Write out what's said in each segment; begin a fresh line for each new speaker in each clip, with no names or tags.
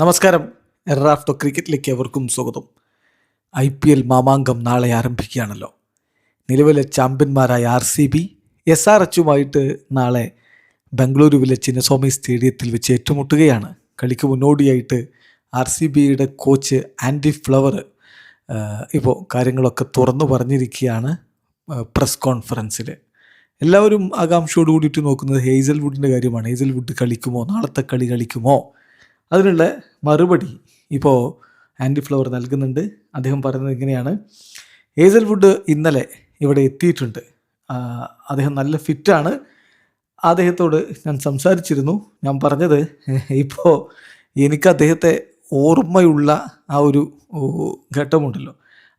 നമസ്കാരം. എറാഫ്റ്റോ ക്രിക്കറ്റിലേക്ക് എവർക്കും സ്വാഗതം. IPL മാമാങ്കം നാളെ ആരംഭിക്കുകയാണല്ലോ. നിലവിലെ ചാമ്പ്യന്മാരായ RCB SRHുമായിട്ട് നാളെ ബംഗളൂരുവിലെ ചിന്നസ്വാമി സ്റ്റേഡിയത്തിൽ വെച്ച് ഏറ്റുമുട്ടുകയാണ്. കളിക്ക് മുന്നോടിയായിട്ട് RCBയുടെ കോച്ച് ആൻഡി ഫ്ലവർ ഇപ്പോൾ കാര്യങ്ങളൊക്കെ തുറന്നു പറഞ്ഞിരിക്കുകയാണ് പ്രസ് കോൺഫറൻസിൽ. എല്ലാവരും ആകാംക്ഷയോട് കൂടിയിട്ട് നോക്കുന്നത് ഹേസൽവുഡിൻ്റെ കാര്യമാണ്. ഹേസൽവുഡ് കളിക്കുമോ, നാളത്തെ കളി കളിക്കുമോ? അതിനുള്ള മറുപടി ഇപ്പോൾ ആൻഡി ഫ്ലവർ നൽകുന്നുണ്ട്. അദ്ദേഹം പറയുന്നത് ഇങ്ങനെയാണ്: ഹേസൽവുഡ് ഇന്നലെ ഇവിടെ എത്തിയിട്ടുണ്ട്. അദ്ദേഹം നല്ല ഫിറ്റാണ്. അദ്ദേഹത്തോട് ഞാൻ സംസാരിച്ചിരുന്നു. ഞാൻ പറഞ്ഞത് ഇപ്പോൾ എനിക്ക് അദ്ദേഹത്തെ ഓർമ്മയുള്ള ആ ഒരു ഘട്ടമുണ്ടല്ലോ,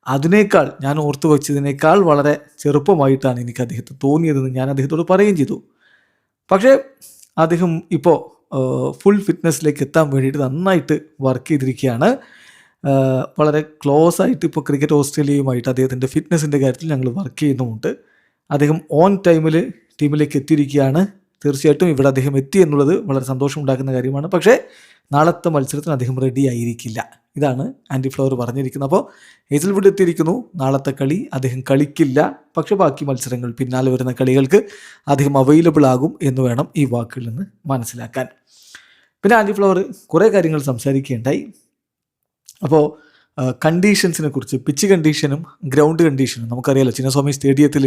അതിനേക്കാൾ ഞാൻ ഓർത്തു വച്ചതിനേക്കാൾ വളരെ ചെറുപ്പമായിട്ടാണ് എനിക്ക് അദ്ദേഹത്തെ തോന്നിയതെന്ന് ഞാൻ അദ്ദേഹത്തോട് പറയുകയും ചെയ്തു. പക്ഷേ അദ്ദേഹം ഇപ്പോൾ ഫുൾ ഫിറ്റ്നസ്സിലേക്ക് എത്താൻ വേണ്ടിയിട്ട് നന്നായിട്ട് വർക്ക് ചെയ്തിരിക്കുകയാണ്. വളരെ ക്ലോസ് ആയിട്ട് ഇപ്പോൾ ക്രിക്കറ്റ് ഓസ്ട്രേലിയയുമായിട്ട് അദ്ദേഹത്തിൻ്റെ ഫിറ്റ്നസിൻ്റെ കാര്യത്തിൽ ഞങ്ങൾ വർക്ക് ചെയ്യുന്നുമുണ്ട്. അദ്ദേഹം ഓൺ ടൈമിൽ ടീമിലേക്ക് എത്തിയിരിക്കുകയാണ്. തീർച്ചയായിട്ടും ഇവിടെ അദ്ദേഹം എത്തി എന്നുള്ളത് വളരെ സന്തോഷമുണ്ടാക്കുന്ന കാര്യമാണ്. പക്ഷേ നാളത്തെ മത്സരത്തിന് അദ്ദേഹം റെഡി ആയിരിക്കില്ല. ഇതാണ് ആൻഡി ഫ്ലവർ പറഞ്ഞിരിക്കുന്നത്. അപ്പോൾ ഹേസൽവുഡ് എത്തിയിരിക്കുന്നു. നാളത്തെ കളി അദ്ദേഹം കളിക്കില്ല. പക്ഷേ ബാക്കി മത്സരങ്ങൾ, പിന്നാലെ വരുന്ന കളികൾക്ക് അദ്ദേഹം അവൈലബിൾ ആകും എന്ന് വേണം ഈ വാക്കുകളിൽ നിന്ന് മനസ്സിലാക്കാൻ. പിന്നെ ആൻഡി ഫ്ലവർ കുറേ കാര്യങ്ങൾ സംസാരിക്കുകയുണ്ടായി. അപ്പോൾ കണ്ടീഷൻസിനെ കുറിച്ച്, പിച്ച് കണ്ടീഷനും ഗ്രൗണ്ട് കണ്ടീഷനും നമുക്കറിയാലോ. ചിന്നസ്വാമി സ്റ്റേഡിയത്തിൽ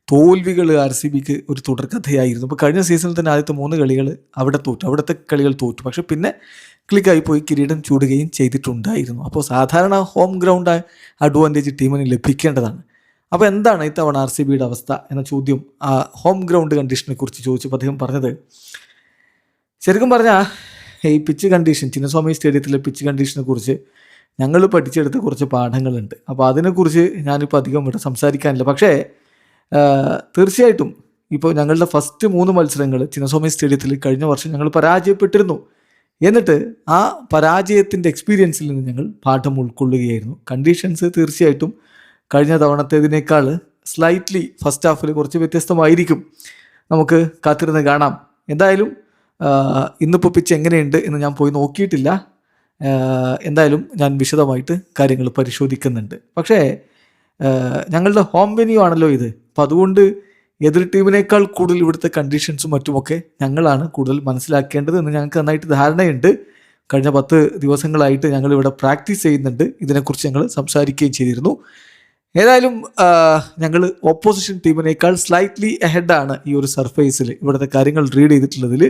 തോൽവികൾ RCBക്ക് ഒരു തുടർക്കഥയായിരുന്നു. ഇപ്പോൾ കഴിഞ്ഞ സീസണിൽ തന്നെ ആദ്യത്തെ 3 കളികൾ അവിടുത്തെ കളികൾ തോറ്റു. പക്ഷെ പിന്നെ ക്ലിക്കായി പോയി കിരീടം ചൂടുകയും ചെയ്തിട്ടുണ്ടായിരുന്നു. അപ്പോൾ സാധാരണ ഹോം ഗ്രൗണ്ട് അഡ്വാൻറ്റേജ് ടീമിന് ലഭിക്കേണ്ടതാണ്. അപ്പോൾ എന്താണ് ഇത്തവണ RCBയുടെ അവസ്ഥ എന്ന ചോദ്യം ആ ഹോം ഗ്രൗണ്ട് കണ്ടീഷനെ കുറിച്ച് ചോദിച്ചപ്പോൾ അദ്ദേഹം പറഞ്ഞത്, ശരിക്കും പറഞ്ഞാൽ ഈ പിച്ച് കണ്ടീഷൻ, ചിന്നസ്വാമി സ്റ്റേഡിയത്തിലെ പിച്ച് കണ്ടീഷനെ കുറിച്ച് ഞങ്ങൾ പഠിച്ചെടുത്ത കുറച്ച് പാഠങ്ങളുണ്ട്. അപ്പോൾ അതിനെക്കുറിച്ച് ഞാനിപ്പോൾ അധികം ഇവിടെ സംസാരിക്കാനില്ല. പക്ഷേ തീർച്ചയായിട്ടും ഇപ്പോൾ ഞങ്ങളുടെ ഫസ്റ്റ് 3 മത്സരങ്ങൾ ചിന്നസ്വാമി സ്റ്റേഡിയത്തിൽ കഴിഞ്ഞ വർഷം ഞങ്ങൾ പരാജയപ്പെട്ടിരുന്നു. എന്നിട്ട് ആ പരാജയത്തിൻ്റെ എക്സ്പീരിയൻസിൽ നിന്ന് ഞങ്ങൾ പാഠം ഉൾക്കൊള്ളുകയായിരുന്നു. കണ്ടീഷൻസ് തീർച്ചയായിട്ടും കഴിഞ്ഞ തവണത്തേതിനേക്കാൾ സ്ലൈറ്റ്ലി ഫസ്റ്റ് ഹാഫിൽ കുറച്ച് വ്യത്യസ്തമായിരിക്കും. നമുക്ക് കാത്തിരുന്ന് കാണാം. എന്തായാലും ഇന്നിപ്പോൾ പിച്ച് എങ്ങനെയുണ്ട് എന്ന് ഞാൻ പോയി നോക്കിയിട്ടില്ല. എന്തായാലും ഞാൻ വിശദമായിട്ട് കാര്യങ്ങൾ പരിശോധിക്കുന്നുണ്ട്. പക്ഷേ ഞങ്ങളുടെ ഹോം വെന്യൂ ആണല്ലോ ഇത്. അപ്പം അതുകൊണ്ട് എതിർ ടീമിനേക്കാൾ കൂടുതൽ ഇവിടുത്തെ കണ്ടീഷൻസും മറ്റുമൊക്കെ ഞങ്ങളാണ് കൂടുതൽ മനസ്സിലാക്കേണ്ടത് എന്ന് ഞങ്ങൾക്ക് നന്നായിട്ട് ധാരണയുണ്ട്. കഴിഞ്ഞ 10 ദിവസങ്ങളായിട്ട് ഞങ്ങളിവിടെ പ്രാക്ടീസ് ചെയ്യുന്നുണ്ട്. ഇതിനെക്കുറിച്ച് ഞങ്ങൾ സംസാരിക്കുകയും ചെയ്തിരുന്നു. ഏതായാലും ഞങ്ങൾ ഓപ്പോസിഷൻ ടീമിനേക്കാൾ സ്ലൈറ്റ്ലി അഹെഡാണ് ഈ ഒരു സർഫേസിൽ ഇവിടുത്തെ കാര്യങ്ങൾ റീഡ് ചെയ്തിട്ടുള്ളതിൽ.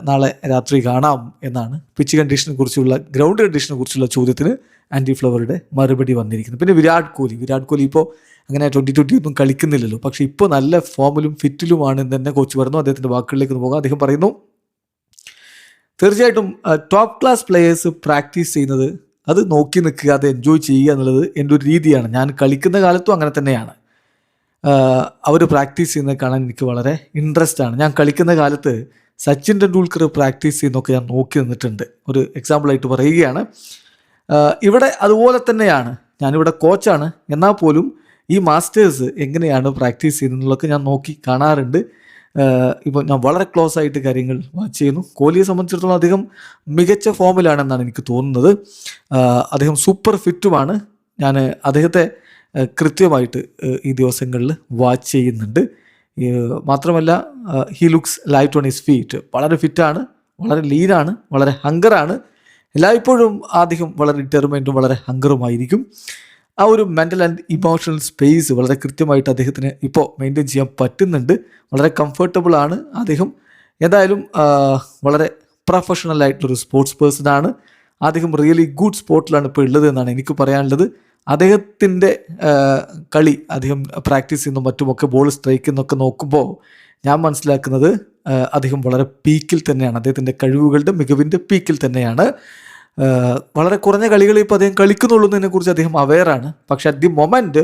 നാളെ രാത്രി കാണാം എന്നാണ് പിച്ച് കണ്ടീഷനെ കുറിച്ചുള്ള, ഗ്രൗണ്ട് കണ്ടീഷനെ കുറിച്ചുള്ള ചോദ്യത്തിന് ആൻഡി ഫ്ലവറുടെ മറുപടി വന്നിരിക്കുന്നത്. പിന്നെ വിരാട് കോഹ്ലി ഇപ്പോൾ അങ്ങനെ 2020 ഒന്നും കളിക്കുന്നില്ലല്ലോ. പക്ഷേ ഇപ്പോൾ നല്ല ഫോമിലും ഫിറ്റിലുമാണ് എന്ന് തന്നെ കോച്ച് പറഞ്ഞു. അദ്ദേഹത്തിൻ്റെ വാക്കുകളിലേക്ക് പോകാം. അദ്ദേഹം പറയുന്നു, തീർച്ചയായിട്ടും ടോപ്പ് ക്ലാസ് പ്ലെയേഴ്സ് പ്രാക്ടീസ് ചെയ്യുന്നത് അത് നോക്കി നിൽക്കുക, അത് എൻജോയ് ചെയ്യുക എന്നുള്ളത് എൻ്റെ ഒരു രീതിയാണ്. ഞാൻ കളിക്കുന്ന കാലത്തും അങ്ങനെ തന്നെയാണ്. അവർ പ്രാക്ടീസ് ചെയ്യുന്നത് കാണാൻ എനിക്ക് വളരെ ഇൻട്രസ്റ്റ് ആണ്. ഞാൻ കളിക്കുന്ന കാലത്ത് സച്ചിൻ ടെണ്ടുൽക്കർ പ്രാക്ടീസ് ചെയ്യുന്നതൊക്കെ ഞാൻ നോക്കി നിന്നിട്ടുണ്ട്. ഒരു എക്സാമ്പിളായിട്ട് പറയുകയാണ്. ഇവിടെ അതുപോലെ തന്നെയാണ്. ഞാനിവിടെ കോച്ചാണ്, എന്നാൽ പോലും ഈ മാസ്റ്റേഴ്സ് എങ്ങനെയാണ് പ്രാക്ടീസ് ചെയ്യുന്നതൊക്കെ ഞാൻ നോക്കി കാണാറുണ്ട്. ഇപ്പോൾ ഞാൻ വളരെ ക്ലോസ് ആയിട്ട് കാര്യങ്ങൾ വാച്ച് ചെയ്യുന്നു. കോഹ്ലിയെ സംബന്ധിച്ചിടത്തോളം അദ്ദേഹം മികച്ച ഫോമിലാണെന്നാണ് എനിക്ക് തോന്നുന്നത്. അദ്ദേഹം സൂപ്പർ ഫിറ്റുമാണ്. ഞാൻ അദ്ദേഹത്തെ കൃത്യമായിട്ട് ഈ ദിവസങ്ങളിൽ വാച്ച് ചെയ്യുന്നുണ്ട്. മാത്രമല്ല he looks light on his feet. വളരെ ഫിറ്റാണ്, വളരെ ലീനാണ്, വളരെ ഹങ്കറാണ്. എല്ലായ്പ്പോഴും അദ്ദേഹം വളരെ ഡിറ്റർമൈൻഡും വളരെ ഹങ്കറുമായിരിക്കും. ആ ഒരു മെൻ്റൽ ആൻഡ് ഇമോഷണൽ സ്പേസ് വളരെ കൃത്യമായിട്ട് അദ്ദേഹത്തിന് ഇപ്പോൾ മെയിൻറ്റെയിൻ ചെയ്യാൻ പറ്റുന്നുണ്ട്. വളരെ കംഫർട്ടബിൾ ആണ് അദ്ദേഹം. എന്തായാലും വളരെ പ്രൊഫഷണൽ ആയിട്ടുള്ളൊരു സ്പോർട്സ് പേഴ്സണാണ് അദ്ദേഹം. റിയലി ഗുഡ് സ്പോർട്ടിലാണ് ഇപ്പോൾ ഉള്ളത് എന്നാണ് എനിക്ക് പറയാനുള്ളത്. അദ്ദേഹത്തിൻ്റെ കളി, അദ്ദേഹം പ്രാക്ടീസ് ചെയ്യുന്ന മറ്റുമൊക്കെ ബോൾ സ്ട്രൈക്ക് എന്നൊക്കെ നോക്കുമ്പോൾ ഞാൻ മനസ്സിലാക്കുന്നത് അദ്ദേഹം വളരെ പീക്കിൽ തന്നെയാണ്. അദ്ദേഹത്തിൻ്റെ കഴിവുകളുടെ മികവിൻ്റെ പീക്കിൽ തന്നെയാണ്. വളരെ കുറഞ്ഞ കളികൾ ഇപ്പോൾ അദ്ദേഹം കളിക്കുന്നുള്ളൂ എന്നതിനെക്കുറിച്ച് അദ്ദേഹം അവെയറാണ്. പക്ഷെ at the moment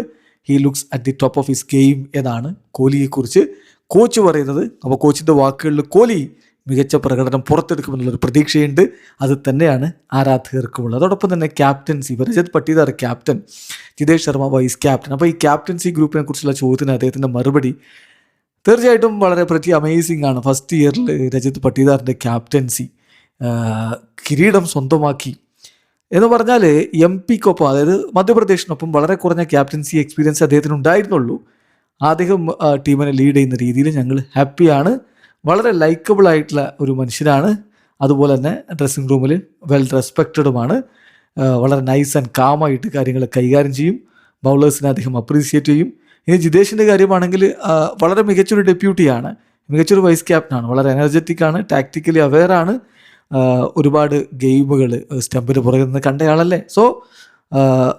he looks at the top of his game എന്നാണ് കോഹ്ലിയെക്കുറിച്ച് കോച്ച് പറയുന്നത്. അപ്പോൾ കോച്ചിൻ്റെ വാക്കുകളിൽ കോഹ്ലി മികച്ച പ്രകടനം പുറത്തെടുക്കുമെന്നുള്ളൊരു പ്രതീക്ഷയുണ്ട്. അത് തന്നെയാണ് ആരാധകർക്കുമുള്ളത്. അതോടൊപ്പം തന്നെ captaincy, Rajat Patidar captain, Jitesh Sharma vice captain. അപ്പോൾ ഈ ക്യാപ്റ്റൻസി ഗ്രൂപ്പിനെ കുറിച്ചുള്ള ചോദ്യത്തിന് അദ്ദേഹത്തിൻ്റെ മറുപടി തീർച്ചയായിട്ടും വളരെ പ്രതി അമേസിംഗ് ആണ്. ഫസ്റ്റ് ഇയറിൽ രജത് പട്ടീദാറിൻ്റെ ക്യാപ്റ്റൻസി കിരീടം സ്വന്തമാക്കി എന്ന് പറഞ്ഞാൽ MP-ക്കൊപ്പം, അതായത് മധ്യപ്രദേശിനൊപ്പം വളരെ കുറഞ്ഞ ക്യാപ്റ്റൻസി എക്സ്പീരിയൻസ് അദ്ദേഹത്തിന് ഉണ്ടായിരുന്നുള്ളൂ. അദ്ദേഹം ടീമിനെ ലീഡ് ചെയ്യുന്ന രീതിയിൽ ഞങ്ങൾ ഹാപ്പിയാണ്. വളരെ ലൈക്കബിൾ ആയിട്ടുള്ള ഒരു മനുഷ്യനാണ്. അതുപോലെ തന്നെ ഡ്രസ്സിംഗ് റൂമിൽ വെൽ റെസ്പെക്റ്റഡുമാണ്. വളരെ നൈസ് ആൻഡ് കാമായിട്ട് കാര്യങ്ങൾ കൈകാര്യം ചെയ്യും. ബൗളേഴ്സിനെ അദ്ദേഹം അപ്രീസിയേറ്റ് ചെയ്യും. ഇനി ജിതേഷിൻ്റെ കാര്യമാണെങ്കിൽ വളരെ മികച്ചൊരു ഡെപ്യൂട്ടിയാണ്, മികച്ചൊരു വൈസ് ക്യാപ്റ്റനാണ്, വളരെ എനർജറ്റിക് ആണ്, ടാക്ടിക്കലി അവെയറാണ്. ഒരുപാട് ഗെയിമുകൾ സ്റ്റമ്പിന് പുറകിൽ നിന്ന് കണ്ടയാളല്ലേ. സോ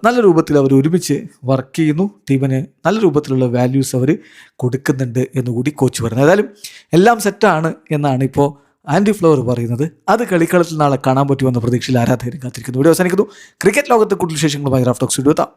നല്ല രൂപത്തിൽ അവർ ഒരുമിച്ച് വർക്ക് ചെയ്യുന്നു. ടീമിന് നല്ല രൂപത്തിലുള്ള വാല്യൂസ് അവർ കൊടുക്കുന്നുണ്ട് എന്നുകൂടി കോച്ച് പറയുന്നത്. ഏതായാലും എല്ലാം സെറ്റാണ് എന്നാണ് ഇപ്പോൾ ആൻഡി ഫ്ലവർ പറയുന്നത്. അത് കളിക്കളത്തിൽ നാളെ കാണാൻ പറ്റുമെന്ന പ്രതീക്ഷയിൽ ആരാധകരും കാത്തിരിക്കുന്നു. വീഡിയോ അവസാനിക്കുന്നു. ക്രിക്കറ്റ് ലോകത്തെ കൂടുതൽ വിശേഷങ്ങളുമായി റാഫ് ടോക്സ് വീഡിയോ എത്താം.